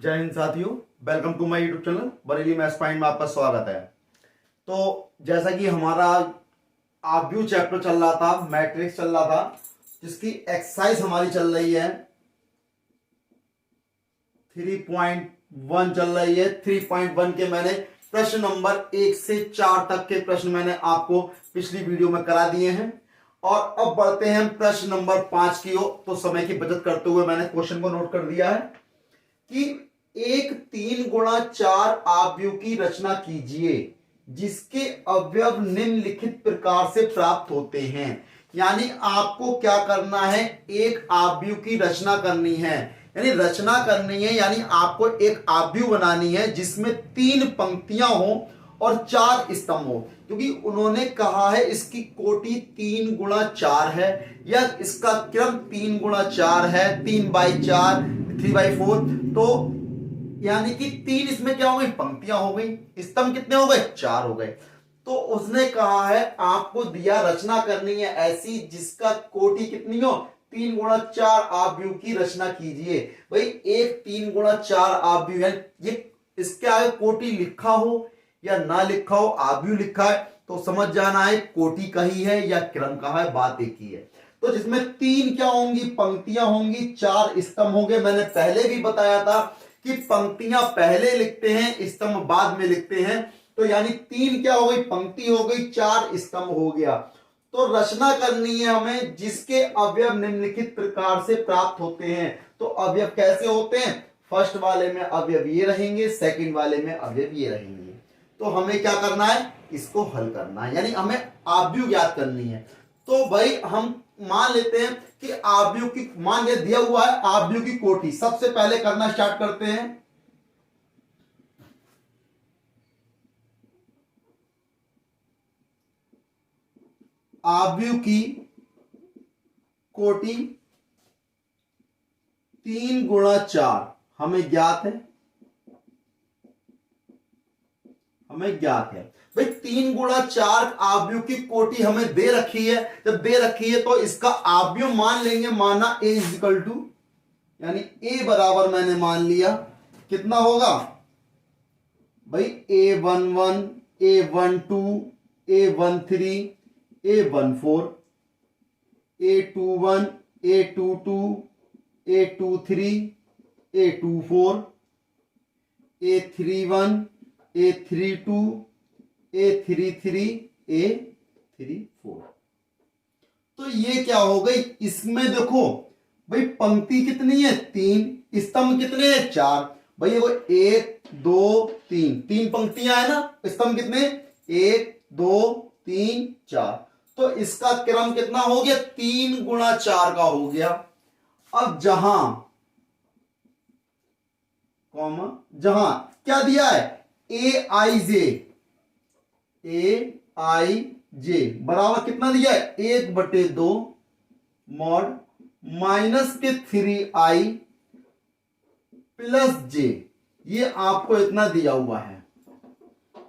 जय हिंद साथियों, welcome to my YouTube channel Bareilly maths point में आपका स्वागत है। तो जैसा कि हमारा आव्यूह चैप्टर चल रहा था, मैट्रिक्स चल रहा था, जिसकी एक्सरसाइज हमारी चल रही है 3.1 चल रही है। 3.1 के मैंने प्रश्न नंबर 1 से 4 तक के प्रश्न मैंने आपको पिछली वीडियो में करा दिए हैं और अब बढ़ते हैं प्रश्न नंबर 5 की ओर। तो समय की बचत करते हुए मैंने क्वेश्चन को नोट कर दिया है कि एक 3x4 आव्यूह की रचना कीजिए जिसके अवयव निम्नलिखित प्रकार से प्राप्त होते हैं। यानी आपको क्या करना है, एक आव्यूह की रचना करनी है, यानी रचना करनी है, यानी आपको एक आव्यूह बनानी है जिसमें 3 पंक्तियां हो और 4 स्तंभ हो। क्योंकि उन्होंने कहा है इसकी कोटि 3x4 है या इसका क्रम 3x4 है, 3x4, 3x4। तो यानी कि 3 इसमें क्या हो गई, पंक्तियां हो गई, स्तंभ कितने हो गए, 4 हो गए। तो उसने कहा है आपको दिया रचना करनी है ऐसी जिसका कोटि कितनी हो, 3x4 आव्यूह की रचना कीजिए। भाई एक 3x4 आव्यूह है, ये इसके आगे कोटि लिखा हो या ना लिखा हो, आव्यूह लिखा है तो समझ जाना है कोटि का ही है या क्रम का है, बात एक ही है। तो जिसमें 3 क्या होंगी, पंक्तियां होंगी, 4 स्तंभ होंगे। मैंने पहले भी बताया था कि पंक्तियां पहले लिखते हैं, स्तंभ बाद में लिखते हैं। तो यानी 3 क्या हो गई, पंक्ति हो गई, 4 स्तंभ हो गया। तो रचना करनी है हमें जिसके अवयव निम्नलिखित प्रकार से प्राप्त होते हैं। तो अवयव कैसे होते हैं, फर्स्ट वाले में अवयव ये रहेंगे, सेकंड वाले में अवयव ये रहेंगे। तो हमें क्या करना है, इसको हल करना है, यानी हमें आव्यूह ज्ञात करनी है। तो भाई हम मान लेते हैं कि आव्यूह की, मान लिया दिया हुआ है आव्यूह की कोटि। सबसे पहले करना स्टार्ट करते हैं। आव्यूह की कोटि 3x4 हमें ज्ञात है, हमें ज्ञात है। भाई 3x4 आव्यूह की कोटि हमें दे रखी है। जब दे रखी है तो इसका आव्यूह मान लेंगे, माना a इजिकल टू, यानी a बराबर मैंने मान लिया कितना होगा भाई, a11, a12, a13, a14, a21, a22, a23, a24, a31, a32, a33, a34। तो ये क्या हो गई, इसमें देखो भाई पंक्ति कितनी है, 3, स्तंभ कितने हैं, 4। भाई ये 1 2 3, 3 पंक्तियां है ना, स्तंभ कितने, 1 2 3 4। तो इसका क्रम कितना हो गया, 3x4 का हो गया। अब जहां जहां क्या दिया है, ए बराबर कितना दिया है, 1/2 मॉड माइनस के 3i प्लस j। ये आपको इतना दिया हुआ है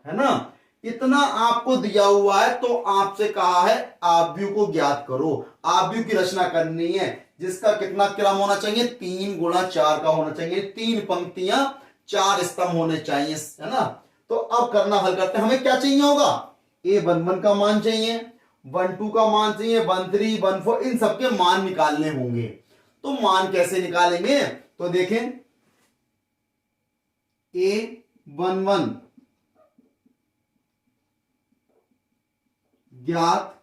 ना, इतना आपको दिया हुआ है। तो आपसे कहा है आव्यूह को ज्ञात करो, आव्यूह की रचना करनी है जिसका कितना क्रम होना चाहिए, 3x4 का होना चाहिए, 3 पंक्तियां 4 स्तंभ होने चाहिए, है ना। तो अब करना हल करते हैं। हमें क्या चाहिए होगा, a11 का मान चाहिए, 12 का मान चाहिए, 13, 14, इन सबके मान निकालने होंगे। तो मान कैसे निकालेंगे, तो देखें a11 ज्ञात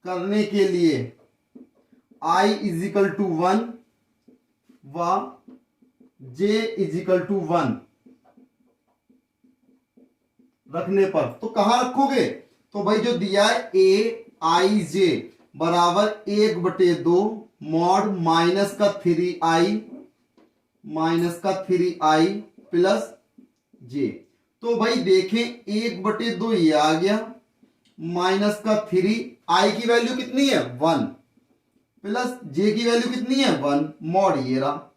करने के लिए i इजिकल टू 1 व j इजिकल टू 1 रखने पर, तो कहां रखोगे, तो भाई जो दिया है aij बराबर 1/2 मॉड माइनस का 3i प्लस j। तो भाई देखें 1/2 ये आ गया, माइनस का 3, i की वैल्यू कितनी है 1, प्लस j की वैल्यू कितनी है 1, मॉड ये रहा।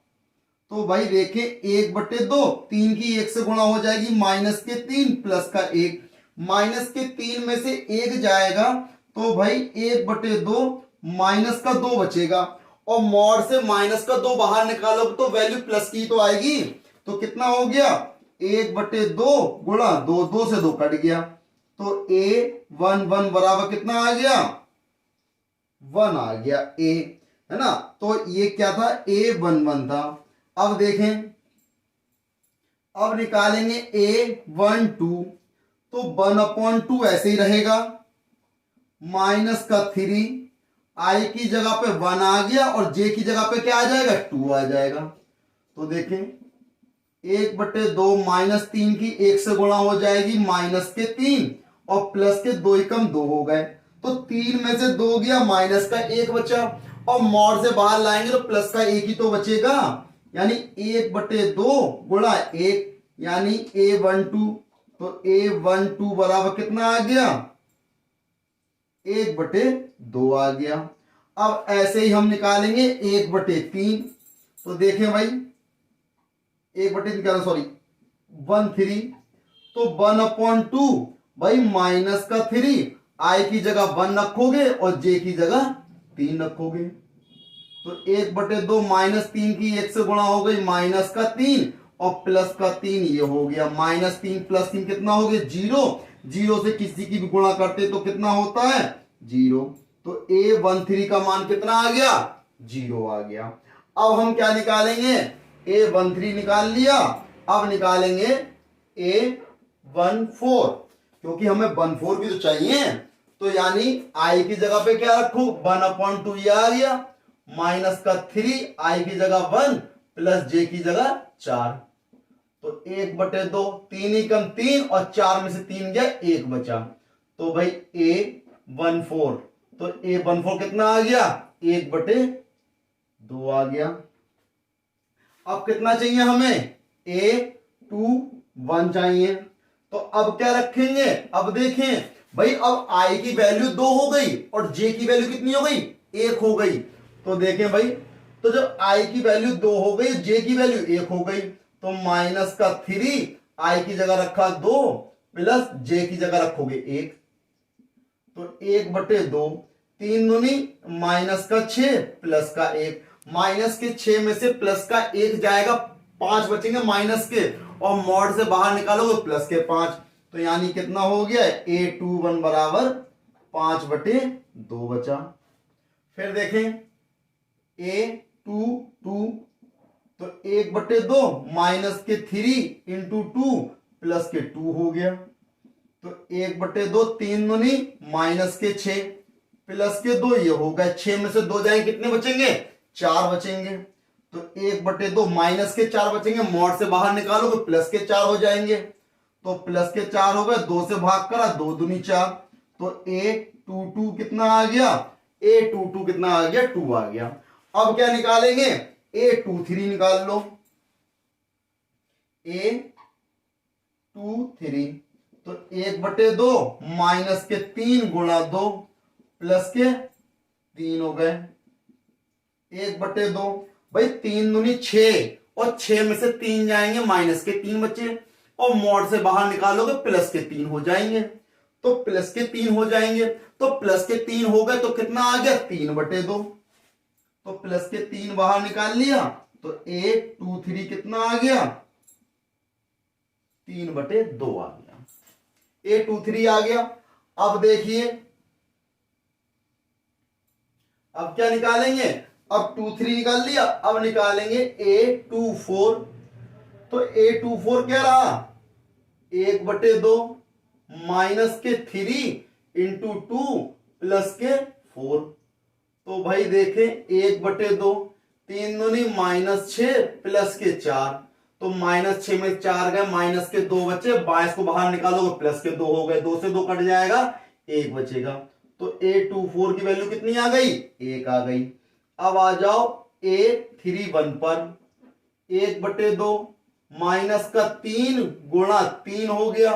तो भाई देखें 1/2, 3 की 1 से गुणा हो जाएगी, माइनस के 3 प्लस का 1, माइनस के 3 में से 1 जाएगा तो भाई 1/2 माइनस का 2 बचेगा। और मॉड से माइनस का 2 बाहर निकालोगे तो वैल्यू प्लस की तो आएगी। तो कितना हो गया 1/2 गुणा 2, 2 से 2 कट गया, तो A11 बराबर कितना आ गया 1 आ गया A, है ना। तो ये क्या था A11 था। अब देखें, अब निकालेंगे A12, तो 1/2 ऐसे ही रहेगा, माइनस का 3, I की जगह पे 1 आ गया और J की जगह पे क्या आ जाएगा 2 आ जाएगा। तो देखें 1/2 -3 की 1 से गुणा हो जाएगी माइनस के 3 और प्लस के 2 एकम 2 हो गए, तो 3 में से 2 गया, माइनस का 1 बचा और मॉड से बाहर लाएंगे तो प्लस का 1 ही तो बचेगा, यानी 1/2 गुणा 1 यानी A12, तो A12 बराबर कितना आ गया 1/2 आ गया। अब ऐसे ही हम निकालेंगे 1/3, तो देखें भाई 1/3 निकालना, सॉरी 1/3, तो 1/2 भाई माइनस का 3, I की जगह 1 रखोगे और J की जगह 3 रखोगे, तो 1/2 -3 की 1 से गुणा हो गई माइनस का 3 और प्लस का 3, ये हो गया -3 + 3 कितना हो गया 0, 0 से किसी की भी गुणा करते तो कितना होता है 0, तो A13 का मान कितना आ गया 0 आ गया। अब हम क्या निकालेंगे A13 निकाल लिया, अब निकालेंगे A14, क्योंकि हमें 14 भी तो चाहिए, तो यानी I की जगह पे क्या रखूं 1/2 ये आ गया, माइनस का 3 I की जगह 1 प्लस J की जगह 4, तो 1/2, 3 ही कम 3 और 4 में से 3 गया 1 बचा, तो भाई A14, तो A14 कितना आ गया 1/2 आ गया। अब कितना चाहिए हमें A21 चाहिए, तो अब क्या रखेंगे, अब देखें भाई अब I की वैल्यू 2 हो गई और J की वैल्यू कितनी हो गई 1 हो गई, तो देखें भाई, तो जब I की वैल्यू 2 हो गई J की वैल्यू 1 हो गई, तो माइनस का 3 I की जगह रखा 2 प्लस J की जगह रखोगे 1, तो 1/2, 3 दूनी माइनस का 6 प्लस का 1, माइनस के 6 में से प्लस का 1 जाएगा, 5 बचेंगे माइनस के और मॉड से बाहर निकालोगे प्लस के 5, तो यानी कितना हो गया A21 बराबर 5/2 बचा। फिर देखें A22, तो 1/2 माइनस के 3 इंटू 2 प्लस के 2 हो गया, तो 1/2, 3 दूनी माइनस के 6 प्लस के 2, ये हो गया, 6 में से 2 जाएंगे कितने बचेंगे 4 बचेंगे, तो 1/2 माइनस के 4 बचेंगे, मॉड से बाहर निकालोगे प्लस के 4 हो जाएंगे, तो प्लस के 4 हो गए, 2 से भाग करा 2 दूनी 4, तो A22 कितना आ गया A22 कितना आ गया 2 आ गया। अब क्या निकालेंगे A23 निकाल लो, A23, तो 1/2 माइनस के 3 गुणा 2 प्लस के 3 हो गए 1/2, भाई 3 दूनी 6 और 6 में से 3 जाएंगे माइनस के 3 बचे और मॉड से बाहर निकालोगे प्लस के 3 हो जाएंगे, तो प्लस के 3 हो जाएंगे, तो प्लस के 3 हो गए, तो कितना आ गया 3/2, तो प्लस के 3 बाहर निकाल लिया, तो A23 कितना आ गया 3/2 आ गया, A23 आ गया। अब देखिए अब क्या निकालेंगे, अब 23 निकाल लिया, अब निकालेंगे A24, तो A24 क्या रहा 1/2 माइनस के 3 इंटू 2 प्लस के 4, तो भाई देखें 1/2, 3 दूनी -6 प्लस के 4, तो -6 में 4 गए, माइनस के 2 बचे, 22 को बाहर निकालोगे प्लस के 2 हो गए, 2 से 2 कट जाएगा 1 बचेगा, तो A24 की वैल्यू कितनी आ गई 1 आ गई। अब आ जाओ A31 पर, 1/2 माइनस का 3 गुणा 3 हो गया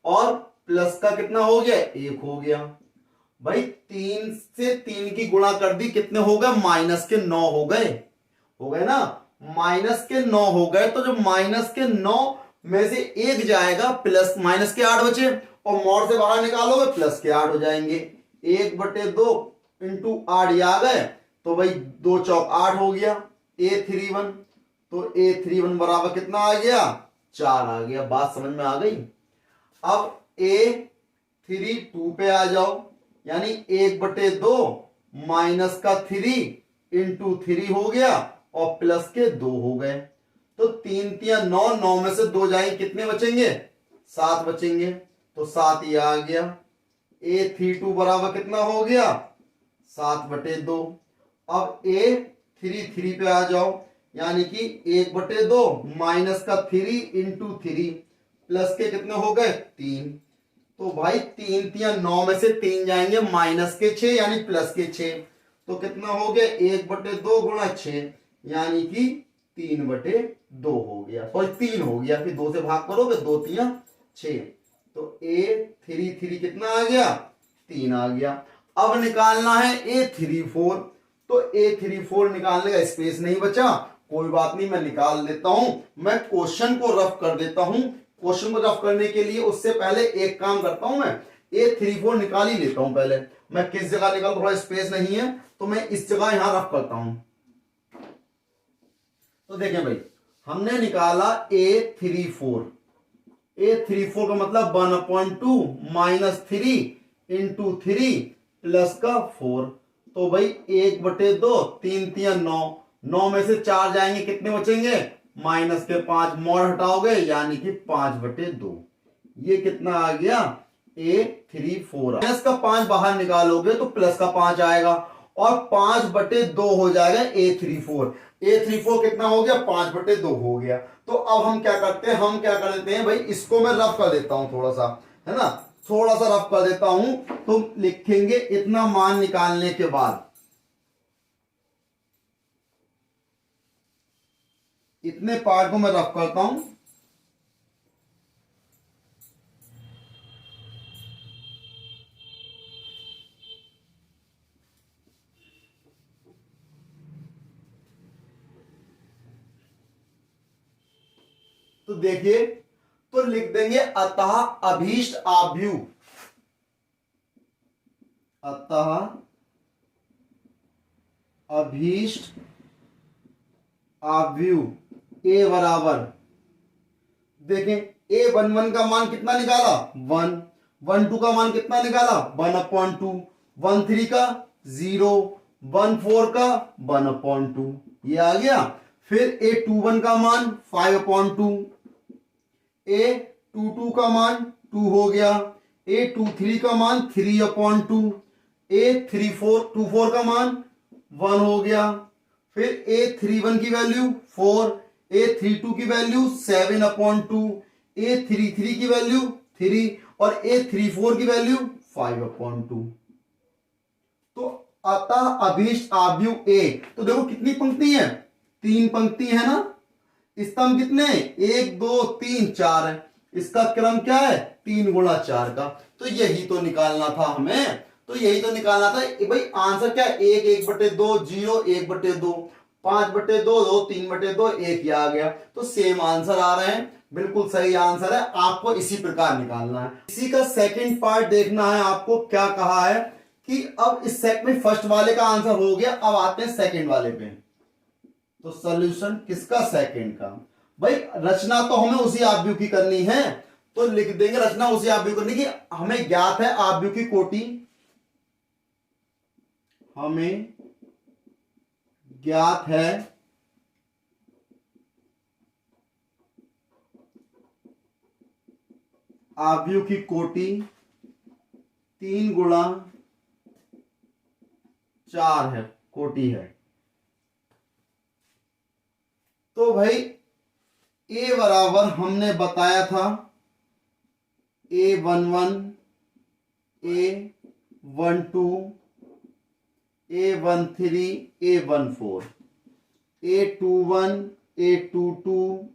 और प्लस का कितना हो गया 1 हो गया, भाई 3 से 3 की गुणा कर दी, कितने हो गए माइनस के 9 हो गए ना, माइनस के 9 हो गए, तो जो माइनस के 9 में से 1 जाएगा, प्लस माइनस के 8 बचे और मॉड से बाहर निकालोगे प्लस के 8 हो जाएंगे, 1/2 इंटू 8 ये आ गए, तो भाई 2 चौक 8 हो गया A31। तो A31 बराबर कितना आ गया, 4 आ गया। बात समझ में आ गई। अब A32 पे आ जाओ, यानी 1/2 माइनस का 3 इंटू 3 हो गया और प्लस के 2 हो गए। तो 3 3 9, 9 में से 2 जाएंगे, कितने बचेंगे, 7 बचेंगे। तो 7 ये आ गया। A32 बराबर कितना हो गया, 7/2। अब A33 पे आ जाओ, यानी कि 1/2 माइनस का 3 इंटू 3 प्लस के कितने हो गए, 3। तो भाई 3 3 9 में से 3 जाएंगे, माइनस के 6 यानी प्लस के 6। तो कितना हो गया, 1/2 गुणा 6 यानी कि 3/2 हो गया, सॉरी 3 हो गया। फिर 2 से भाग करोगे, 2 3 6। तो A33 कितना आ गया, 3 आ गया। अब निकालना है A34। तो A34 निकालने का स्पेस नहीं बचा, कोई बात नहीं, मैं निकाल देता हूं। मैं क्वेश्चन को रफ कर देता हूं। क्वेश्चन को रफ करने के लिए उससे पहले एक काम करता हूं, मैं A34 निकाल ही लेता हूं। पहले मैं किस जगह निकाल, थोड़ा स्पेस नहीं है तो मैं इस जगह यहां रफ करता हूं। तो देखें भाई, हमने निकाला A34। A34 का मतलब 1/2 माइनस 3 इंटू 3 प्लस का 4। तो भाई 1/2, 3 3 9, 9 में से 4 जाएंगे, कितने बचेंगे, माइनस के 5, मोड़ हटाओगे यानी कि 5/2। ये कितना आ गया, A34। माइनस का 5 बाहर निकालोगे तो प्लस का 5 आएगा और 5/2 हो जाएगा A34। A34 कितना हो गया, 5/2 हो गया। तो अब हम क्या करते हैं, हम क्या कर देते हैं भाई, इसको मैं रफ कर देता हूं थोड़ा सा, है ना, थोड़ा सा रफ कर देता हूं। तो लिखेंगे इतना मान निकालने के बाद, इतने पार्ट को मैं रफ करता हूं। तो देखिए, तो लिख देंगे अतः अभीष्ट आव्यूह, अतः अभीष्ट आव्यूह ए बराबर, देखें A11 का मान कितना निकाला, 1, 12 का मान कितना निकाला, 1/2, 13 का 0, 14 का 1/2, ये आ गया। फिर A21 का मान 5/2, A22 का मान 2 हो गया, A23 का मान 3/2, A24 का मान 1 हो गया। फिर A31 की वैल्यू 4, A32 की वैल्यू 7/2, A33 की वैल्यू 3 और A34 की वैल्यू 5/2। तो अतः अभीष्ट आव्यूह ए, तो देखो कितनी पंक्ति है, 3 पंक्ति है ना। स्तंभ कितने, 1 2 3 4 है। इसका क्रम क्या है, 3 गुणा 4 का। तो यही तो निकालना था हमें, तो यही तो निकालना था भाई। आंसर क्या है, 1 1/2 0 1/2, 5/2 2 3/2 1 ही आ गया। तो सेम आंसर आ रहे हैं, बिल्कुल सही आंसर है। आपको इसी प्रकार निकालना है। इसी का सेकंड पार्ट देखना है आपको, क्या कहा है कि अब इस सेट में फर्स्ट वाले का आंसर हो गया, अब आते हैं सेकंड वाले पे। तो सॉल्यूशन किसका, सेकंड का। भाई रचना तो हमें उसी आव्यूह की करनी है, तो लिख देंगे रचना उसी आव्यूह करनी की। हमें ज्ञात है आव्यूह की कोटि, हमें ज्ञात है आव्यूह की कोटि 3 गुणा 4 है, कोटि है। तो भाई ए बराबर हमने बताया था A11, A12, A13, A14, A21, A22,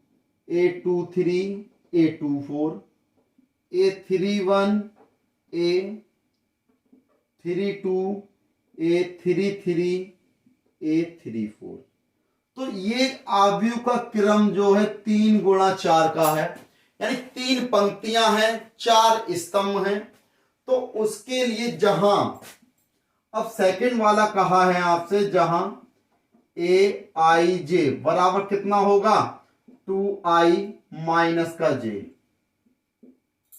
A23, A24, A31, A32, A33, A34। तो ये आव्यूह का क्रम जो है 3 गुणा 4 का है, यानी 3 पंक्तियां हैं, 4 स्तंभ हैं। तो उसके लिए जहां अब सेकंड वाला कहा है आपसे जहां ए आई जे बराबर कितना होगा 2i माइनस का जे,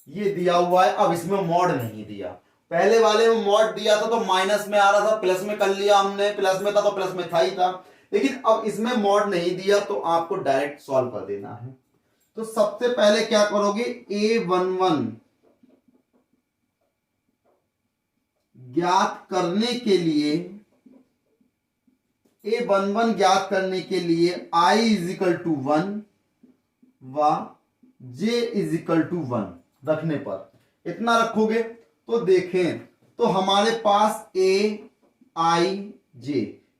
ये दिया हुआ है। अब इसमें मॉड नहीं दिया, पहले वाले में मॉड दिया था तो माइनस में आ रहा था, प्लस में कर लिया हमने, प्लस में था तो प्लस में था ही था, लेकिन अब इसमें मॉड नहीं दिया तो आपको डायरेक्ट सॉल्व कर देना है। तो सबसे पहले क्या करोगे, a11 ज्ञात करने के लिए, a11 ज्ञात करने के लिए i इज इक्वल टू 1 व j इज इक्वल टू 1 रखने पर इतना रखोगे तो देखें तो हमारे पास a i j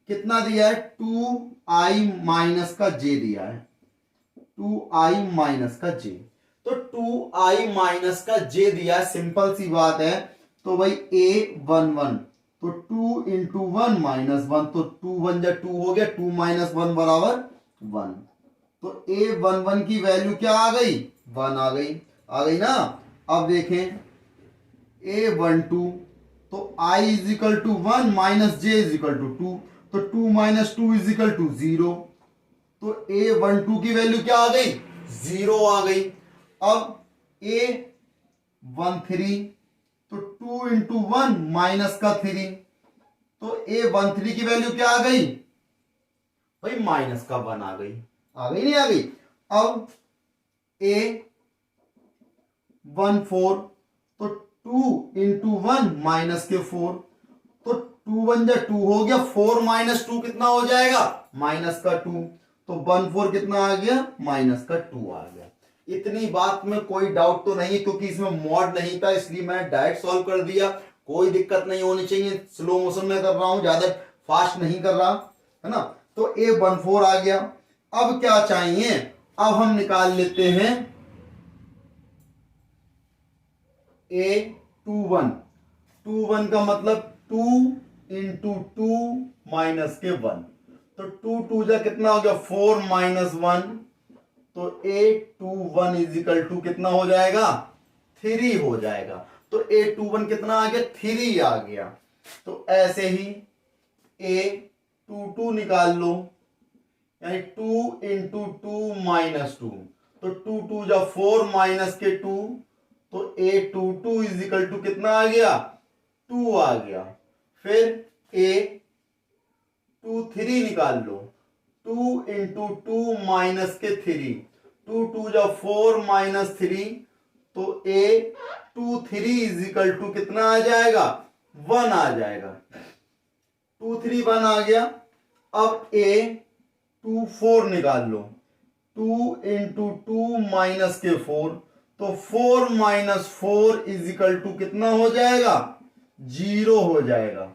कितना दिया है 2i माइनस का j दिया है, 2i माइनस का j। तो 2i माइनस का j दिया है, सिंपल सी बात है। तो भाई a11 तो 2 इंटू 1 माइनस 1, तो 2 1 जा 2 हो गया, 2 माइनस 1 बराबर 1। तो a11 की वैल्यू क्या आ गई 1 आ गई ना। अब देखें a12 तो i is equal to 1 minus j is equal to 2, तो 2 माइनस 2 इज इक्वल टू 0, तो a12 की वैल्यू क्या आ गई 0 आ गई। अब a13 तो 2 इंटू 1 माइनस का 3, तो a13 की वैल्यू क्या आ गई भाई माइनस का 1 आ गई नहीं आ गई। अब a14 तो 2 इंटू 1 माइनस के 4, तो 2 1 जा 2 हो गया, 4 माइनस 2 कितना हो जाएगा माइनस का 2, तो 1 4 कितना आ गया माइनस का 2 आ गया। इतनी बात में कोई डाउट तो नहीं, क्योंकि इसमें मॉड नहीं था इसलिए मैं डायरेक्ट सॉल्व कर दिया, कोई दिक्कत नहीं होनी चाहिए। स्लो मोशन में कर रहा हूं, ज्यादा फास्ट नहीं कर रहा है ना। तो a14 आ गया। अब क्या चाहिए, अब हम निकाल लेते हैं a21, 21 का मतलब 2 इंटू 2 माइनस के 1, तो 2 2 जा कितना हो गया 4 माइनस 1, तो a21 इज इक्वल टू कितना हो जाएगा 3 हो जाएगा। तो a21 कितना आ गया 3 आ गया। तो ऐसे ही a22 निकाल लो, यानी 2 इंटू 2 माइनस 2, तो 2 2 जा 4 माइनस के 2, तो a22 इज इक्वल टू कितना आ गया 2 आ गया। फिर a23 निकाल लो, 2 इंटू 2 माइनस के 3, 2 2 जा 4 माइनस 3, तो a23 इज इक्वल टू कितना आ जाएगा 1 आ जाएगा। 2 3 1 आ गया। अब a24 निकाल लो, 2 इंटू 2 माइनस के 4, तो 4 माइनस 4 इज इक्वल टू कितना हो जाएगा 0 हो जाएगा।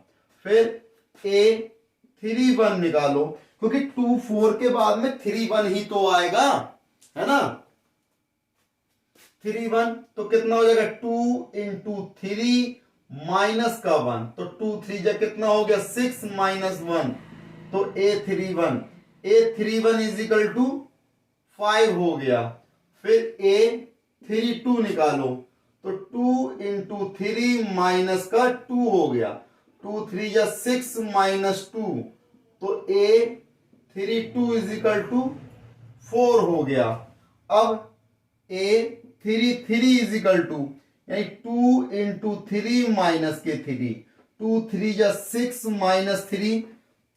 फिर a31 निकालो, क्योंकि 2 4 के बाद में 3 1 ही तो आएगा, है ना। 3 1 तो कितना हो जाएगा 2 इंटू 3 माइनस का 1, तो 2 3 जा कितना हो गया 6 माइनस 1, तो a31 इज इक्वल टू 5 हो गया। फिर a32 निकालो, तो 2 इंटू 3 माइनस का 2 हो गया, 2 3 जा 6 माइनस 2, तो a32 इज इक्वल टू 4 हो गया। अब a33 इज इक्वल टू, यानी 2 इंटू 3 माइनस के 3, 2 3 जा 6 माइनस 3,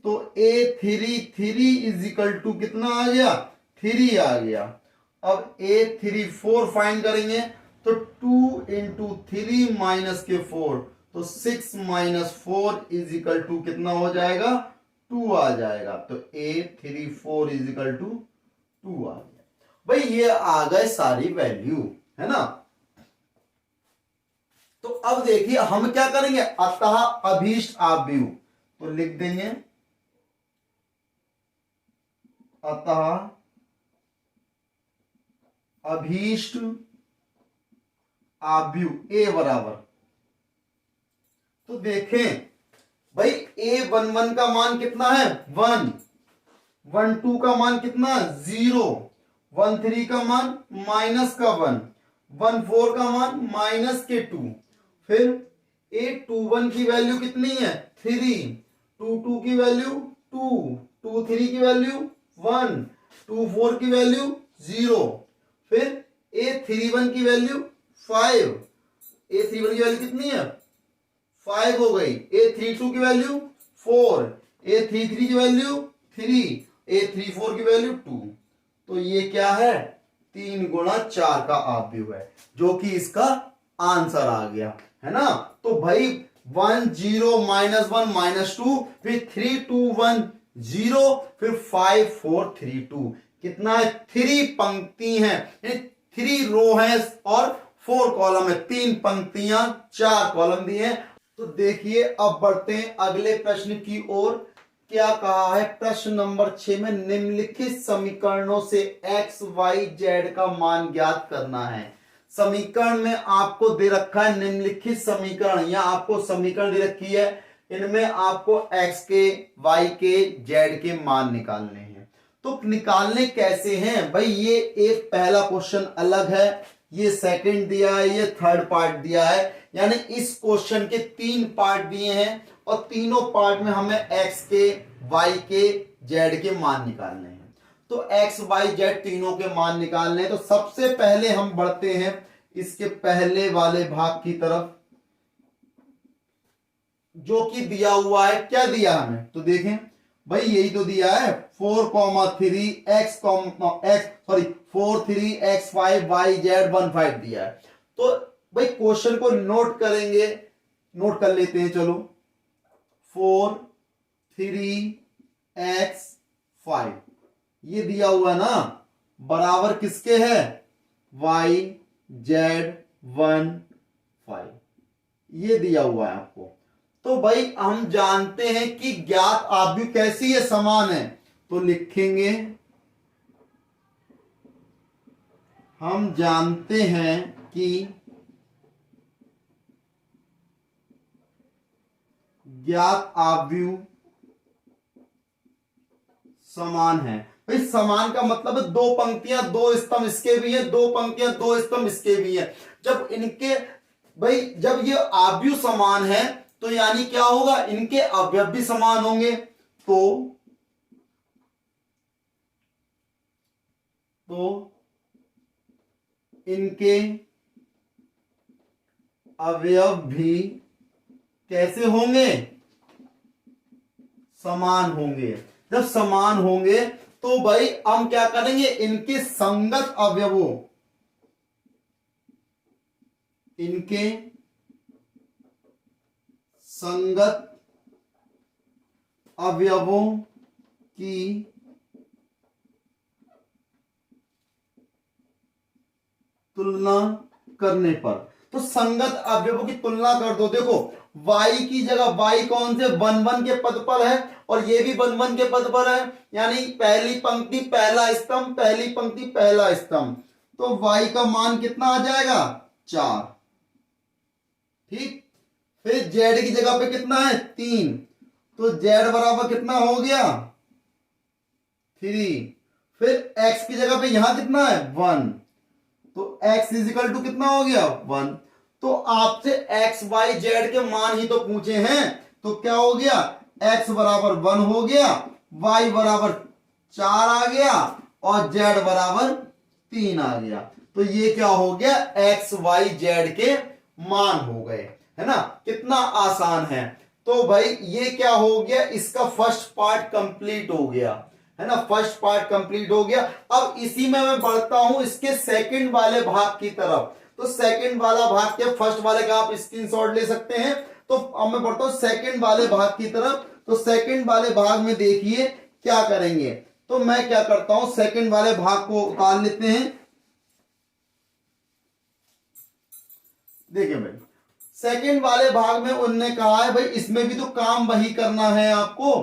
तो a33 इज इक्वल टू कितना आ गया 3 आ गया। अब a34 फाइंड करेंगे, तो 2 इंटू 3 माइनस के 4, तो 6 माइनस 4 इज इक्वल टू कितना हो जाएगा 2 आ जाएगा। तो a34 इज इक्वल टू 2 आ गया। भाई ये आ गए सारी वैल्यू, है ना। तो अब देखिए हम क्या करेंगे, अतः अभीष्ट आव्यूह, तो लिख देंगे अतः अभीष्ट आव्यूह ए बराबर, तो देखें भाई a11 का मान कितना है 1, 12 का मान कितना 0, 13 का मान माइनस का 1, 14 का मान माइनस के 2, फिर A21 की वैल्यू कितनी है 3, 22 की वैल्यू 2, 23 की वैल्यू 1, 24 की वैल्यू 0, फिर A31 की वैल्यू 5, A31 की वैल्यू कितनी है 5 हो गई, A32 की वैल्यू 4, A33 की वैल्यू 3, A34 की वैल्यू 2। तो ये क्या है 3 गुणा 4 का ऑब्जेक्टिव है, जो कि इसका आंसर आ गया है ना। तो भाई 1 0 -1 -2, फिर 3 2 1 0, फिर 5 4 3 2, कितना है 3 पंक्ति है, 3 रो है और 4 कॉलम है, 3 पंक्तियां 4 कॉलम दिए हैं। तो देखिए अब बढ़ते हैं अगले प्रश्न की ओर। क्या कहा है प्रश्न नंबर 6 में, निम्नलिखित समीकरणों से x y z का मान ज्ञात करना है। समीकरण में आपको दे रखा है निम्नलिखित समीकरण, या आपको समीकरण दे रखी है, इनमें आपको x के y के z के मान निकालने हैं। तो निकालने कैसे हैं भाई, ये एक पहला क्वेश्चन अलग है, ये सेकंड दिया है, ये थर्ड पार्ट दिया है, यानी इस क्वेश्चन के 3 पार्ट दिए हैं और तीनों पार्ट में हमें x के y के z के मान निकालने हैं। तो x y z तीनों के मान निकालने हैं। तो सबसे पहले हम बढ़ते हैं इसके पहले वाले भाग की तरफ, जो कि दिया हुआ है। क्या दिया हमें तो देखें भाई, यही तो दिया है 4 3 x 4 3 x 5 y z 1 5 दिया है। तो भाई क्वेश्चन को नोट करेंगे, नोट कर लेते हैं चलो। 4 3 x 5 ये दिया हुआ ना, बराबर किसके है y z 1 5, ये दिया हुआ है आपको। तो भाई हम जानते हैं कि ज्ञात ऑब्जेक्ट कैसी है, समान है, तो लिखेंगे हम जानते हैं कि ज्ञात ऑब्जेक्ट समान है। भाई समान का मतलब है 2 पंक्तियां 2 स्तंभ इसके भी हैं, 2 पंक्तियां 2 स्तंभ इसके भी हैं। जब इनके भाई जब ये ऑब्जेक्ट समान है तो यानी क्या होगा, इनके अवयव भी समान होंगे। तो इनके अवयव भी कैसे होंगे, समान होंगे। जब समान होंगे तो भाई हम क्या करेंगे, इनके संगत अवयवों, इनके संगत अवयवों की तुलना करने पर, तो संगत अवयवों की तुलना कर दो। देखो y की जगह y कौन से 1 1 के पद पर है और ये भी 1 1 के पद पर है, यानी पहली पंक्ति पहला स्तंभ, पहली पंक्ति पहला स्तंभ। तो y का मान कितना आ जाएगा 4, ठीक। फिर z की जगह पे कितना है 3, तो z बराबर कितना हो गया 3। फिर x की जगह पे यहां कितना है 1, तो x इजिकल टू कितना हो गया 1। तो आपसे x y z के मान ही तो पूछे हैं, तो क्या हो गया x बराबर 1 हो गया, y बराबर 4 आ गया और z बराबर 3 आ गया। तो ये क्या हो गया x y z के मान हो गए, है ना। कितना आसान है। तो भाई ये क्या हो गया, इसका फर्स्ट पार्ट कंप्लीट हो गया, है ना, फर्स्ट पार्ट कंप्लीट हो गया। अब इसी में मैं बढ़ता हूं इसके सेकंड वाले भाग की तरफ। तो सेकंड वाला भाग के फर्स्ट वाले का आप स्क्रीनशॉट ले सकते हैं। तो अब मैं बढ़ता हूं सेकंड वाले भाग की तरफ। तो सेकंड वाले भाग में देखिए क्या करेंगे। तो मैं क्या करता हूं, सेकंड वाले भाग को उतार लेते हैं। देखिए भाई सेकंड वाले भाग में उन्होंने कहा है भाई इसमें भी तो काम वही करना है आपको।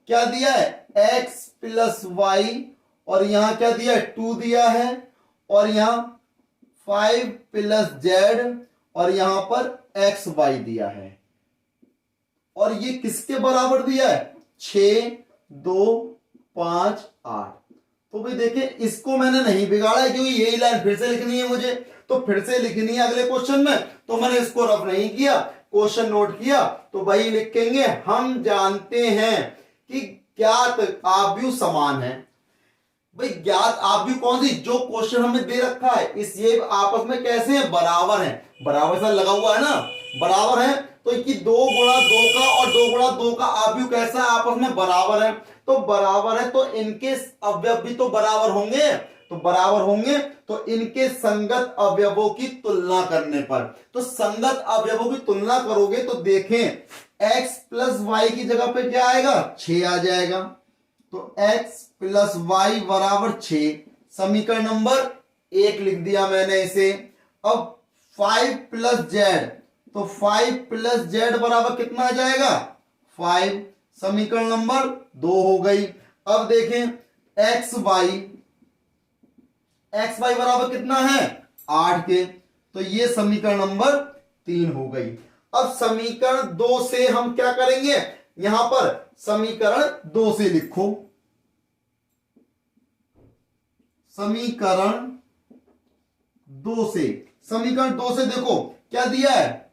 क्या दिया है x प्लस वाई, और यहां क्या दिया है 2 दिया है, और यहां 5 प्लस जेड, और यहां पर एक्स वाई दिया है। और ये किसके बराबर दिया है 6 2 5 8। तो भाई देखिए इसको मैंने नहीं बिगाड़ा है, क्योंकि यही लाइन फिर से लिखनी है मुझे, तो फिर से लिखनी है अगले क्वेश्चन में, तो मैंने इसको रफ नहीं किया। क्वेश्चन नोट किया तो वही लिखेंगे हम जानते हैं कि ज्ञात आव्यूह समान है। भाई ज्ञात आव्यूह कौन सी, जो क्वेश्चन हमें दे रखा है इस ये आपस में कैसे है, बराबर है, बराबर सा लगा हुआ है ना, बराबर है तो कि 2 गुणा 2 का और 2 गुणा 2 का आव्यूह कैसा है, आपस में बराबर है। तो बराबर है तो इनके अवयव भी तो बराबर होंगे, तो बराबर होंगे तो इनके संगत अवयवों की तुलना करने पर, तो संगत अवयवों की तुलना करोगे तो देखें x प्लस वाई की जगह पे क्या आएगा, 6 आ जाएगा। तो x प्लस वाई बराबर 6, समीकरण नंबर 1 लिख दिया मैंने इसे। अब 5 प्लस जेड, तो 5 प्लस जेड बराबर कितना आ जाएगा, 5, समीकरण नंबर 2 हो गई। अब देखें एक्स वाई बराबर कितना है, 8 के, तो ये समीकरण नंबर 3 हो गई। अब समीकरण 2 से हम क्या करेंगे, यहां पर समीकरण 2 से लिखो, समीकरण 2 से, समीकरण 2 से देखो क्या दिया है,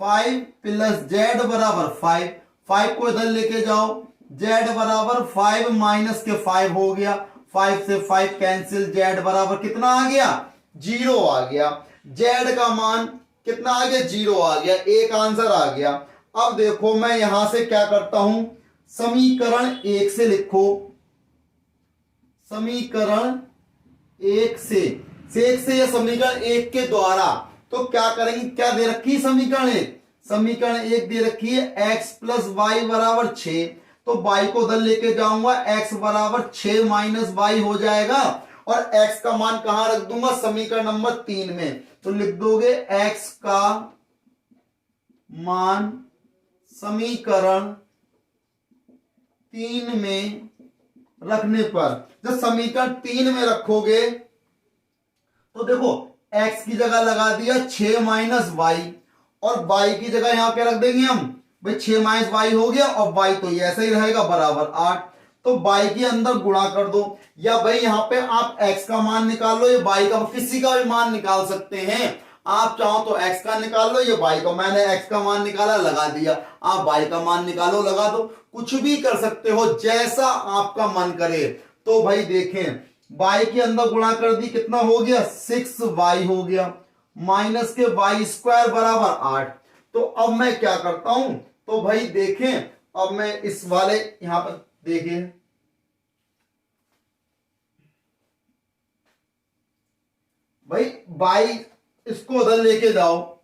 5 प्लस जेड बराबर 5, 5 को इधर लेके जाओ, जेड बराबर 5 माइनस के 5 हो गया, 5 से 5 कैंसिल, जेड बराबर कितना आ गया, 0 आ गया। जेड का मान कितना आ गया, 0 आ गया, एक आंसर आ गया। अब देखो मैं यहां से क्या करता हूं, समीकरण 1 से लिखो, समीकरण 1 से या समीकरण 1 के द्वारा, तो क्या करेंगे, क्या दे रखी है समीकरण 1, समीकरण 1 दे रखी है x प्लस वाई बराबर 6, तो y को उधर लेके जाऊंगा, x बराबर 6 माइनस वाई हो जाएगा, और x का मान कहां रख दूंगा, समीकरण नंबर 3 में, तो लिख दोगे x का मान समीकरण 3 में रखने पर, जब समीकरण 3 में रखोगे तो देखो x की जगह लगा दिया 6 माइनस वाई, और y की जगह यहां क्या रख देंगे हम, भाई 6 माइनस वाई हो गया, और y तो ये ऐसा ही रहेगा बराबर 8, तो y के अंदर गुणा कर दो, या भाई यहां पे आप x का मान निकाल लो, या y का, किसी का भी मान निकाल सकते हैं, आप चाहो तो x का निकाल लो, या y का, मैंने x का मान निकाला लगा दिया, आप y का मान निकालो लगा दो, कुछ भी कर सकते हो जैसा आपका मन करे। तो भाई देखें y के अंदर गुणा कर दी, कितना हो गया, 6y हो गया, माइनस के वाई स्क्वायर बराबर 8। तो अब मैं क्या करता हूं, तो भाई देखें अब मैं इस वाले यहां पर देखें, भाई इसको उधर लेके जाओ,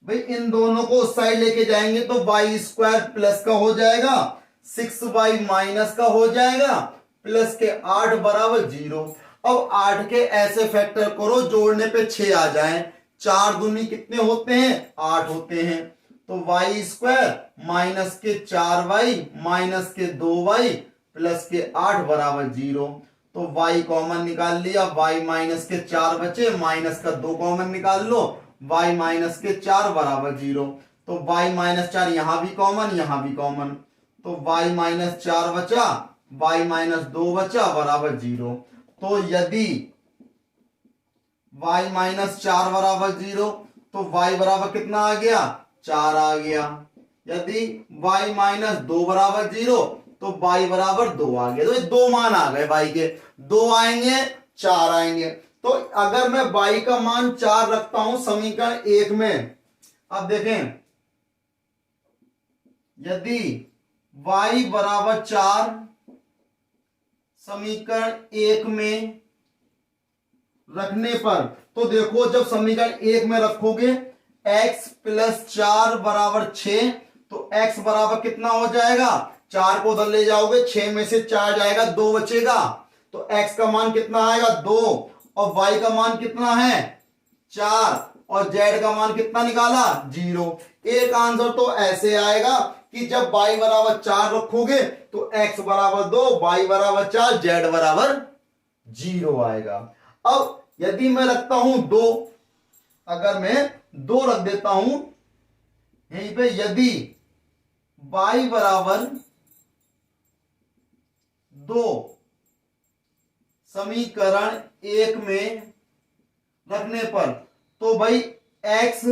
भाई इन दोनों को उस साइड लेके जाएंगे तो वाई स्क्वायर प्लस का हो जाएगा, 6y माइनस का हो जाएगा, प्लस के 8 बराबर 0। अब 8 के ऐसे फैक्टर करो जोड़ने पे 6 आ जाए, 4 दूनी कितने होते हैं, 8 होते हैं, तो वाई स्क्वायर माइनस के 4y माइनस के 2y प्लस के 8 बराबर 0। तो y कॉमन निकाल लिया, y माइनस के 4 बचे, माइनस का 2 कॉमन निकाल लो, y माइनस के 4 बराबर 0, तो y माइनस 4 यहां भी कॉमन, यहां भी कॉमन, तो y माइनस 4 बचा, y माइनस 2 बचा बराबर 0। तो यदि y माइनस 4 बराबर 0, तो y बराबर कितना आ गया, 4 आ गया। यदि y माइनस 2 बराबर 0, तो y बराबर 2 आ गया। तो ये 2 मान आ गए y के, 2 आएंगे 4 आएंगे। तो अगर मैं y का मान 4 रखता हूं समीकरण 1 में, अब देखें यदि y बराबर 4 समीकरण 1 में रखने पर, तो देखो जब समीकरण 1 में रखोगे x प्लस 4 बराबर 6, तो x बराबर कितना हो जाएगा, 4 को उधर ले जाओगे, 6 में से 4 जाएगा, 2 बचेगा, तो x का मान कितना आएगा, 2, और y का मान कितना है, 4, और z का मान कितना निकाला, 0। एक आंसर तो ऐसे आएगा कि जब y बराबर 4 रखोगे तो x बराबर 2, y बराबर 4, z बराबर 0 आएगा। अब यदि मैं रखता हूं 2, अगर मैं 2 रख देता हूं यहीं पे, यदि y बराबर 2 समीकरण 1 में रखने पर, तो भाई x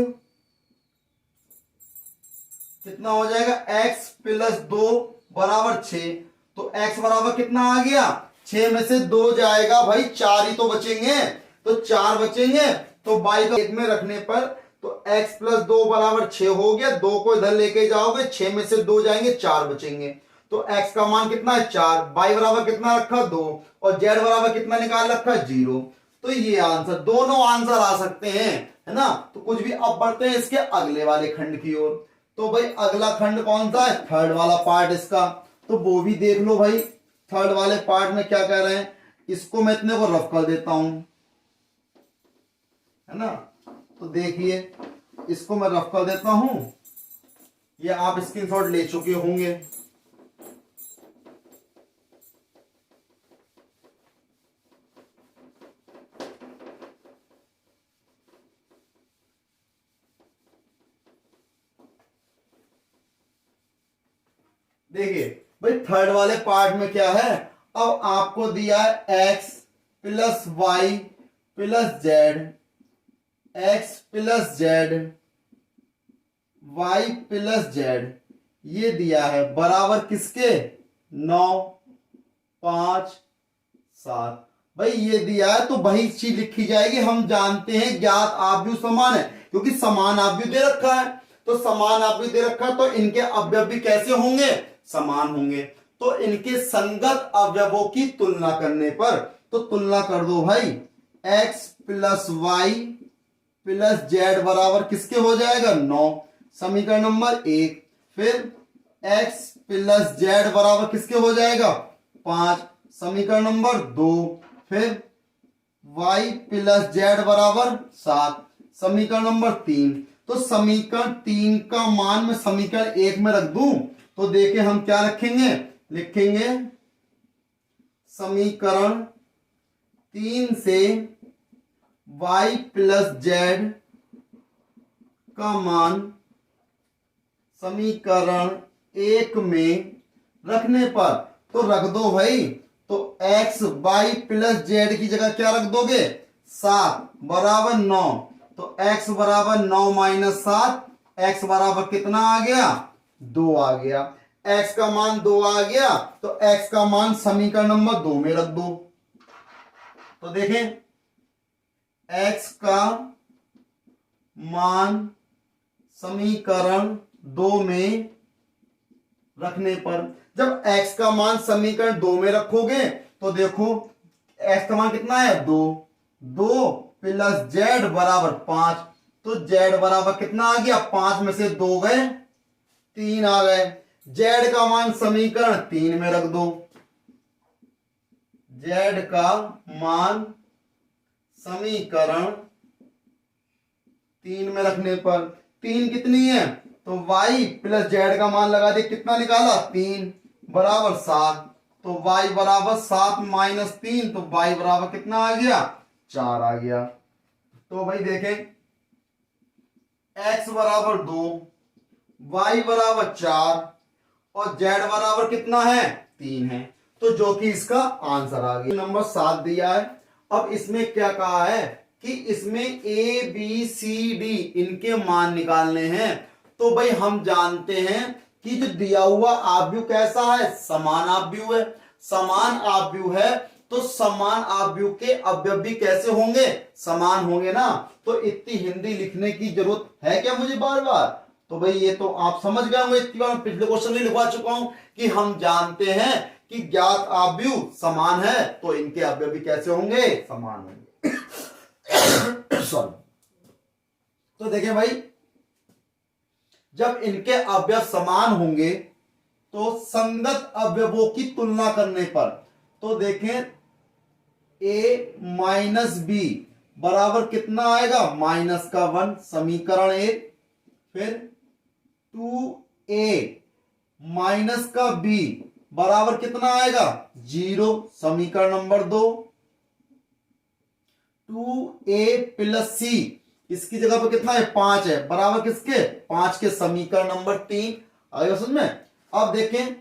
कितना हो जाएगा, x प्लस 2 बराबर 6। तो x बराबर कितना आ गया, 6 में से 2 जाएगा भाई, 4 ही तो बचेंगे, तो 4 बचेंगे। तो y का एक में रखने पर तो x प्लस 2 बराबर 6 हो गया। 2 को इधर लेके जाओगे, 6 में से 2 जाएंगे, 4 बचेंगे। तो x का मान कितना है, 4। y बराबर कितना रखा, 2। और z बराबर कितना निकाल रखा, 0। तो ये आंसर, दोनों आंसर आ सकते हैं, है ना। तो कुछ भी। अब बढ़ते हैं इसके अगले वाले खंड की ओर। तो भाई अगला खंड कौन सा है, थर्ड वाला पार्ट इसका। तो वो भी देख लो भाई, थर्ड वाले पार्ट में क्या कह रहे हैं। इसको मैं इतने को रफ कर देता हूं, है ना। तो देखिए, इसको मैं रफ कर देता हूं। ये आप स्क्रीनशॉट ले चुके होंगे। देखिए भाई, थर्ड वाले पार्ट में क्या है, अब आपको दिया है x plus y plus z, x plus z, y plus z, ये दिया है बराबर किसके, 9, 5, 7। भाई ये दिया है तो वही चीज लिखी जाएगी। हम जानते हैं ज्ञात आव्यूह समान है, क्योंकि समान आव्यूह दे रखा है। तो समान आव्यूह दे रखा है तो इनके अवयव भी कैसे होंगे, समान होंगे। तो इनके संगत अवयवों की तुलना करने पर, तो तुलना कर दो भाई, x plus y plus z बराबर किसके हो जाएगा, 9, समीकरण नंबर 1। फिर x प्लस जेड बराबर किसके हो जाएगा, 5, समीकरण नंबर 2। फिर y प्लस जेड बराबर 7, समीकरण नंबर 3। तो समीकरण 3 का मान मैं समीकरण 1 में रख दूं, तो देखें हम क्या रखेंगे, लिखेंगे समीकरण 3 से y प्लस जेड का मान समीकरण 1 में रखने पर, तो रख दो भाई। तो x y प्लस जेड की जगह क्या रख दोगे, 7 बराबर 9। तो x बराबर 9 माइनस 7, x बराबर कितना आ गया, 2 आ गया। x का मान 2 आ गया, तो x का मान समीकरण नंबर 2 में रख दो। तो देखें, x का मान समीकरण 2 में रखने पर, जब x का मान समीकरण 2 में रखोगे तो देखो x का मान कितना है, 2, 2 प्लस जेड बराबर 5। तो जेड बराबर कितना आ गया, 5 में से 2 गए, 3 आ गए। जेड का मान समीकरण 3 में रख दो। जेड का मान समीकरण 3 में रखने पर 3 कितनी है, तो y प्लस जेड का मान लगा दे, कितना निकाला, 3 बराबर 7। तो y बराबर 7 माइनस 3, तो y बराबर कितना आ गया, 4 आ गया। तो भाई देखें, x बराबर 2, y बराबर 4 और z बराबर कितना है, 3 है। तो जो कि इसका आंसर आ गया। नंबर 7 दिया है। अब इसमें क्या कहा है कि इसमें a b c d इनके मान निकालने हैं। तो भाई हम जानते हैं कि जो दिया हुआ आव्यूह कैसा है, समान आव्यूह है। समान आव्यूह है तो समान आव्यूह के अवयव भी कैसे होंगे, समान होंगे ना। तो इतनी हिंदी लिखने की जरूरत है क्या मुझे बार बार, तो भाई ये तो आप समझ गए होंगे। इतनी बार पिछले क्वेश्चन में लिखवा चुका हूं कि हम जानते हैं कि ज्ञात आव्यूह समान है तो इनके अवयव भी कैसे होंगे, समान होंगे। सॉरी। तो देखिए भाई, जब इनके अवयव समान होंगे तो संगत अवयवों की तुलना करने पर, तो देखें a माइनस बी बराबर कितना आएगा, माइनस का 1, समीकरण 1। फिर 2a माइनस का b बराबर कितना आएगा, 0, समीकरण नंबर 2। 2a प्लस c इसकी जगह पर कितना है, 5 है, बराबर किसके, 5 के, समीकरण नंबर 3। आएगा समझ में। अब देखें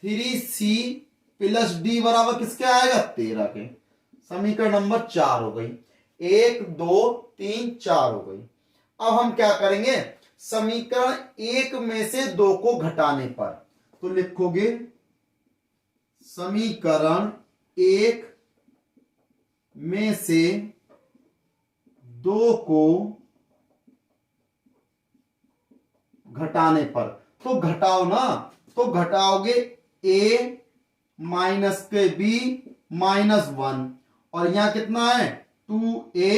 3c प्लस डी बराबर किसके आएगा, 13 के, समीकरण नंबर 4 हो गई। 1 2 3 4 हो गई। अब हम क्या करेंगे, समीकरण 1 में से 2 को घटाने पर। तो लिखोगे समीकरण 1 में से 2 को घटाने पर। तो घटाओ ना, तो घटाओगे a माइनस के b -1 और यहां कितना है 2a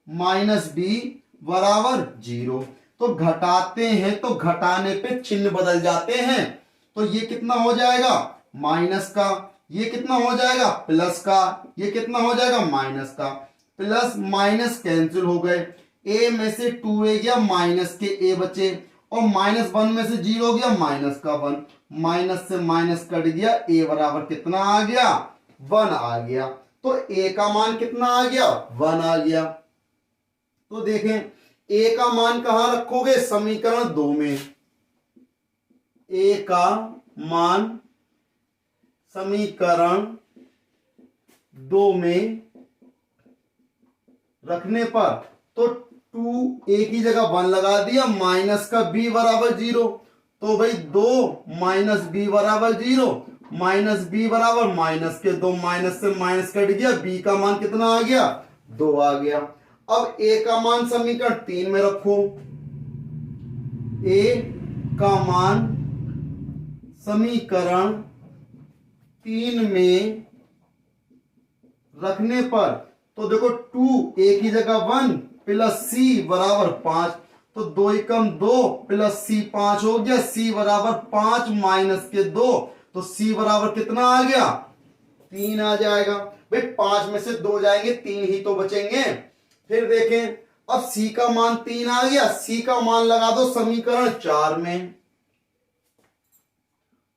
माइनस b बराबर 0। तो घटाते हैं तो घटाने पे चिन्ह बदल जाते हैं। तो ये कितना हो जाएगा माइनस का, ये कितना हो जाएगा प्लस का, ये कितना हो जाएगा माइनस का। प्लस माइनस कैंसिल हो गए, a में से 2a गया, माइनस के a बचे, और -1 में से 0 गया, माइनस का 1, माइनस से माइनस कट गया, a बराबर कितना आ गया 1 आ गया। तो a का मान कितना आ गया 1 आ गया। तो देखें a का मान कहां रखोगे समीकरण 2 में। a का मान समीकरण 2 में रखने पर तो 2 a की जगह 1 लगा दिया, माइनस का b बराबर 0। तो भाई 2 माइनस b बराबर 0, माइनस b बराबर माइनस के 2, माइनस से माइनस कट गया, b का मान कितना आ गया 2 आ गया। अब a का मान समीकरण 3 में रखो। a का मान समीकरण 3 में रखने पर तो देखो 2 a की जगह 1 प्लस c बराबर 5, तो 2 एकम 2 प्लस c 5 हो गया, c बराबर 5 माइनस के 2, तो c बराबर कितना आ गया 3 आ जाएगा। भाई 5 में से 2 जाएंगे, 3 ही तो बचेंगे। फिर देखें अब c का मान 3 आ गया, c का मान लगा दो समीकरण 4 में।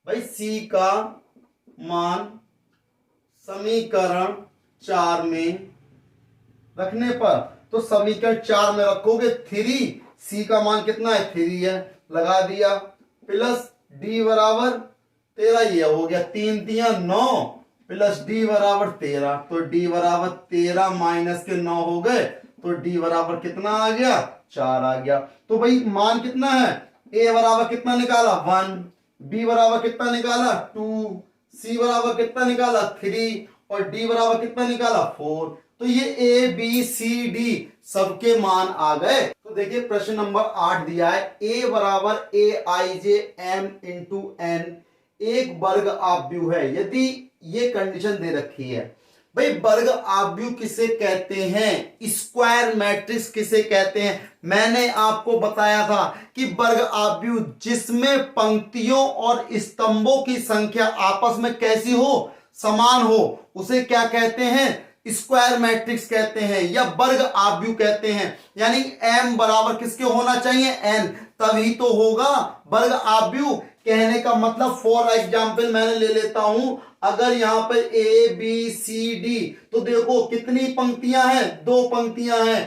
भाई c का मान समीकरण 4 में रखने पर तो समीकरण 4 में रखोगे 3, c का मान कितना है 3 है, लगा दिया, प्लस d बराबर 13, ये हो गया 3 दिया 9 प्लस d बराबर 13, तो d बराबर 13 माइनस के 9 हो गए, तो d बराबर कितना आ गया 4 आ गया। तो भाई मान कितना है, a बराबर कितना निकाला 1, b बराबर कितना निकाला 2, c बराबर कितना निकाला 3 और d बराबर कितना निकाला 4। तो ये a b c d सबके मान आ गए। तो देखिए प्रश्न नंबर 8 दिया है a बराबर aij m इंटू n एक वर्ग आव्यूह है यदि ये कंडीशन दे रखी है। भाई वर्ग आव्यूह किसे कहते हैं, स्क्वायर मैट्रिक्स किसे कहते हैं। मैंने आपको बताया था कि वर्ग आव्यूह जिसमें पंक्तियों और स्तंभों की संख्या आपस में कैसी हो समान हो उसे क्या कहते हैं स्क्वायर मैट्रिक्स कहते हैं या वर्ग आव्यूह कहते हैं। यानी m बराबर किसके होना चाहिए n, तभी तो होगा वर्ग आव्यूह। कहने का मतलब फॉर एग्जाम्पल मैंने ले लेता हूं, अगर यहां पर a b c d तो देखो कितनी पंक्तियां हैं 2 पंक्तियां हैं,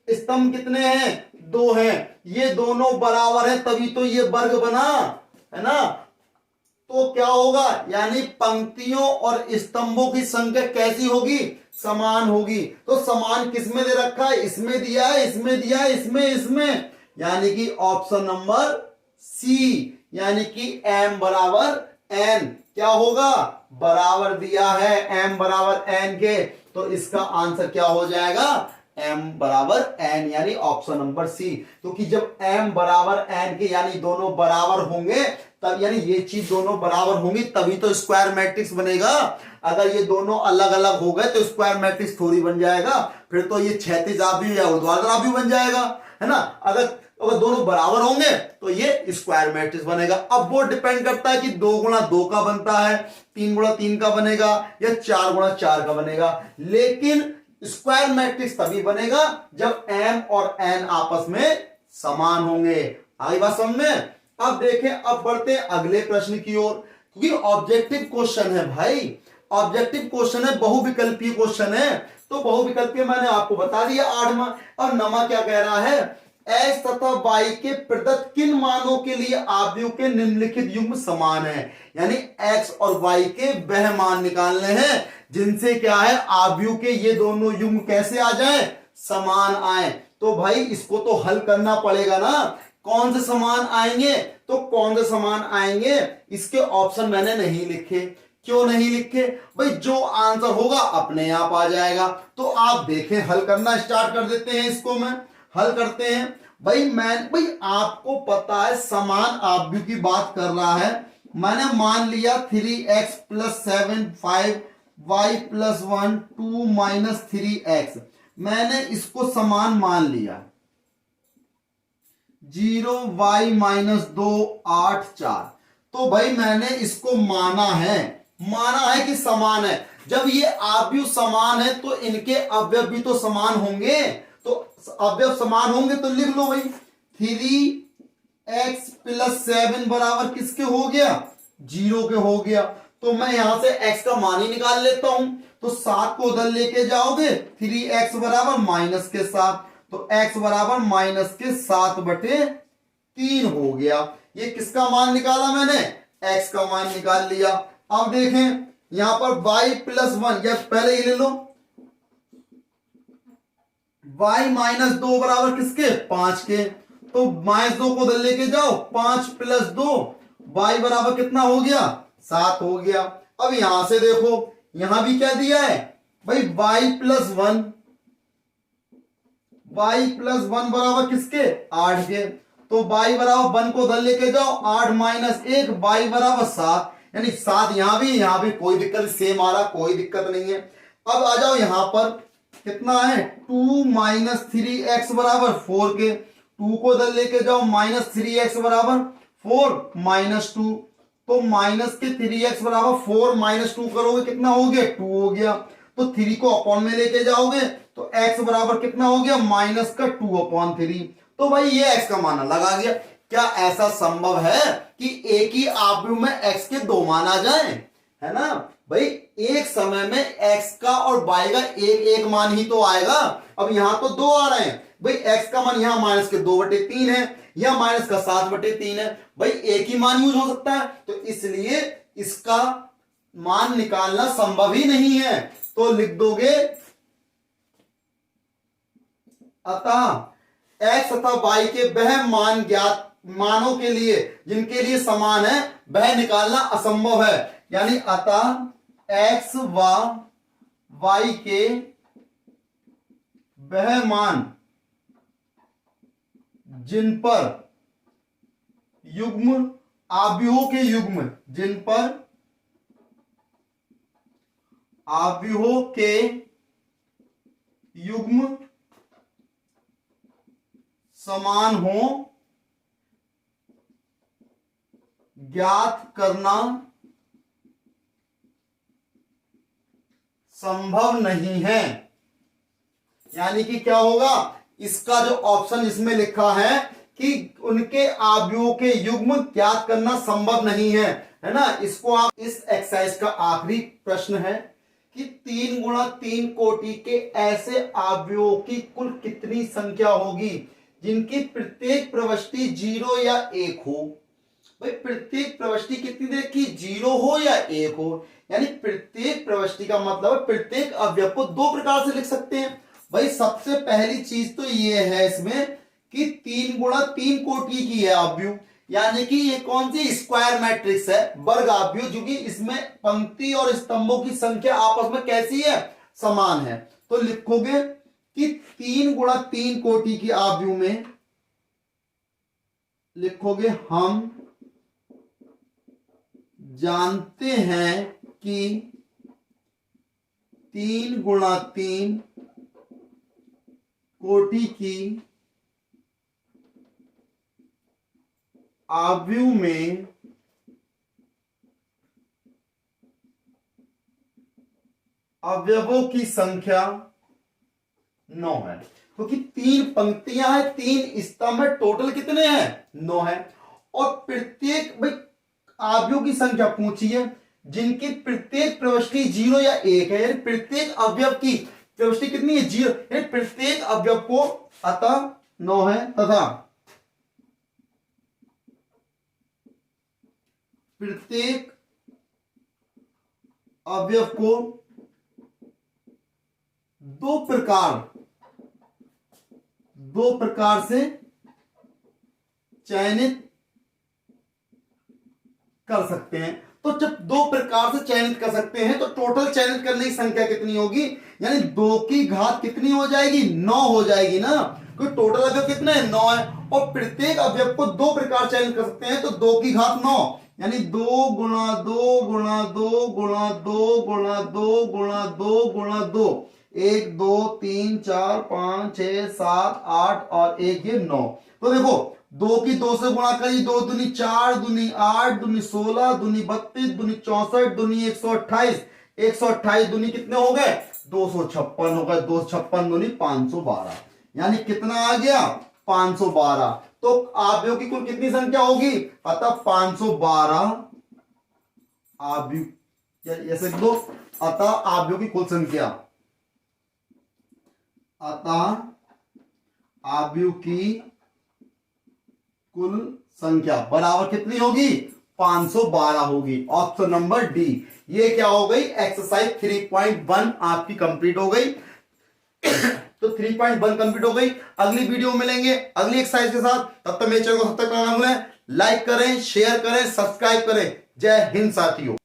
स्तंभ कितने हैं 2 हैं, ये दोनों बराबर है तभी तो ये वर्ग बना है ना। तो क्या होगा यानी पंक्तियों और स्तंभों की संख्या कैसी होगी समान होगी। तो समान किसमें दे रखा है, इसमें दिया है, इसमें दिया है, इसमें यानी कि ऑप्शन नंबर सी, यानी कि m बराबर n क्या होगा बराबर दिया है m बराबर n के, तो इसका आंसर क्या हो जाएगा m बराबर n यानी ऑप्शन नंबर सी। क्योंकि जब m बराबर n के यानी दोनों बराबर होंगे तब यानी ये चीज दोनों बराबर होंगी तभी तो स्क्वायर मैट्रिक्स बनेगा। अगर ये दोनों अलग अलग हो गए तो स्क्वायर मैट्रिक्स थोड़ी बन जाएगा, फिर तो ये क्षैतिज आव्यूह या ऊर्ध्वाधर आव्यूह बन जाएगा है ना। अगर दोनों बराबर होंगे तो ये स्क्वायर मैट्रिक्स बनेगा। अब वो डिपेंड करता है कि 2 गुणा 2 का बनता है, 3 गुणा 3 का बनेगा या 4 गुणा 4 का बनेगा, लेकिन स्क्वायर मैट्रिक्स तभी बनेगा जब m और n आपस में समान होंगे। आई बात समझ में। अब देखें, अब बढ़ते हैं अगले प्रश्न की ओर, क्योंकि ऑब्जेक्टिव क्वेश्चन है भाई, ऑब्जेक्टिव क्वेश्चन है, बहुविकल्पीय क्वेश्चन है। तो बहुविकल्पीय मैंने आपको बता दिया 8वां। और 9वां क्या कह रहा है, x तथा y के प्रदत्त किन मानों के लिए आव्यूह के निम्नलिखित युग्म समान है। यानी x और y के वह मान निकालने हैं जिनसे क्या है आव्यूह के ये दोनों युग्म कैसे आ जाएं समान आए। तो भाई इसको तो हल करना पड़ेगा ना। कौन से समान आएंगे? तो कौन से समान आएंगे इसके ऑप्शन मैंने नहीं लिखे। क्यों नहीं लिखे? भाई जो आंसर होगा अपने आप आ जाएगा। तो आप देखें, हल करना स्टार्ट कर देते हैं, इसको मैं हल करते हैं। भाई आपको पता है समान आव्यूह की बात कर रहा है। मैंने मान लिया 3x plus 7 5 y plus 1 2 minus 3x, मैंने इसको समान मान लिया। 0 y माइनस 2 8 4। तो भाई मैंने इसको माना है कि समान है। जब ये आव्यूह समान है तो इनके अवयव भी तो समान होंगे। तो अवयव समान होंगे तो लिख लो भाई 3x प्लस 7 बराबर किसके हो गया? 0 के हो गया। तो मैं यहां से x का मान ही निकाल लेता हूं। तो 7 को उधर लेके जाओगे 3x बराबर माइनस के 7, तो x बराबर माइनस के 7/3 हो गया। ये किसका मान निकाला मैंने? x का मान निकाल लिया। अब देखें यहां पर y प्लस 1, या पहले ये ले लो, y माइनस 2 बराबर किसके? 5 के। तो -2 को उधर लेके जाओ, 5 प्लस 2 y बराबर कितना हो गया? 7 हो गया। अब यहां से देखो, यहां भी क्या दिया है भाई? y प्लस 1, बराबर किसके? 8 के। तो y बराबर 1 को उधर लेके जाओ, 8 माइनस 1 y बराबर 7, यानी 7 यहां भी कोई दिक्कत, सेम आ रहा, कोई दिक्कत नहीं है। अब आ जाओ यहां पर कितना है? 2 माइनस 3x बराबर 4 के। 2 को उधर लेके जाओ, माइनस 3x बराबर 4 माइनस 2, तो माइनस के 3x बराबर 4 माइनस 2 करोगे कितना हो गया? 2 हो गया। तो 3 को अपॉन में लेके जाओगे तो x बराबर कितना हो गया? माइनस का 2/3। तो भाई ये x का मान लगा गया। क्या ऐसा संभव है कि एक ही आव्यूह में x के दो मान आ जाए? है ना भाई, एक समय में x का और y का एक एक मान ही तो आएगा। अब यहां तो दो आ रहे हैं भाई, x का मान यहां माइनस के 2/3 है, या माइनस का 7/3 है। भाई एक ही मान यूज हो सकता है, तो इसलिए इसका मान निकालना संभव ही नहीं है। तो लिख दोगे अतः x तथा y के वह मान ज्ञात मानों के लिए जिनके लिए समान है वह निकालना असंभव है। यानी अतः x व y के वह मान जिन पर युग्म आव्यूहों के युग्म, जिन पर आव्यूहों के युग्म समान हो, ज्ञात करना संभव नहीं है। यानी कि क्या होगा? इसका जो ऑप्शन इसमें लिखा है कि उनके आव्यूहों के युग्म ज्ञात करना संभव नहीं है, है ना। इसको आप, इस एक्सरसाइज का आखिरी प्रश्न है कि 3 गुणा 3 कोटि के ऐसे आव्यूहों की कुल कितनी संख्या होगी जिनकी प्रत्येक प्रविष्टि 0 या 1 हो। भाई प्रत्येक प्रविष्टि कितनी देखी? 0 हो या 1 हो। यानी प्रत्येक प्रविष्टि का मतलब है प्रत्येक अवयव को दो प्रकार से लिख सकते हैं। भाई सबसे पहली चीज तो ये है इसमें कि 3 गुणा 3 कोटि की है आव्यूह, यानी कि ये कौन सी स्क्वायर मैट्रिक्स है, वर्ग आव्यूह, जो कि इसमें पंक्ति और स्तंभों की संख्या आपस में कैसी है? समान है। तो लिखोगे कि 3 गुणा 3 कोटि की आव्यूह में लिखोगे हम जानते हैं कि 3 गुणा 3 कोटि की आव्यूह में अवयवों की संख्या 9 है, क्योंकि 3 पंक्तियां हैं, 3 स्तंभ है, टोटल कितने हैं? 9 है। और प्रत्येक भाई आव्यूह की संख्या पूछी है जिनकी प्रत्येक प्रविष्टि 0 या 1 है, यानी प्रत्येक अवयव की प्रविष्टि कितनी है? 0, यानी प्रत्येक अवयव को अतः 9 है, तथा प्रत्येक अवयव को दो प्रकार से चयनित कर सकते हैं। तो जब दो प्रकार से चयनित कर सकते हैं तो टोटल चयनित करने की संख्या कितनी होगी, यानी 2 की घात कितनी हो जाएगी, 9 हो जाएगी ना, क्योंकि टोटल अवयव कितने हैं, 9 है, और प्रत्येक अवयव को दो प्रकार चयनित कर सकते हैं, तो 2 की घात 9 यानी 2 गुणा 2 गुणा 2 गुणा 2 गुणा 2 गुणा 2 गुणा 2, 1 2 3 4 5 6 7 8 और 1 ये 9। तो देखो 2 की 2 से गुणा करी, 2 दूनी 4 दूनी 8 दूनी 16 दूनी 32 दूनी 64 दूनी 128, 128 दूनी कितने हो गए, 256 हो गए, 256 दूनी 512, यानी कितना आ गया, 512। तो आव्यूह की कुल कितनी संख्या होगी, अतः 512 आव्यूह, ऐसे लिख दो, अतः आव्यूह की कुल संख्या, अतः आव्यूह की कुल संख्या बराबर कितनी होगी, 512 होगी। Option number D. ये क्या हो गई, एक्सरसाइज 3.1 आपकी कंप्लीट हो गई। तो 3.1 कंप्लीट हो गई। अगली वीडियो में मिलेंगे अगली एक्सरसाइज के साथ, तब तक मेरे चैनल को सब्सक्राइब करना ना भूलें, लाइक करें, शेयर करें, सब्सक्राइब करें। जय हिंद साथियों।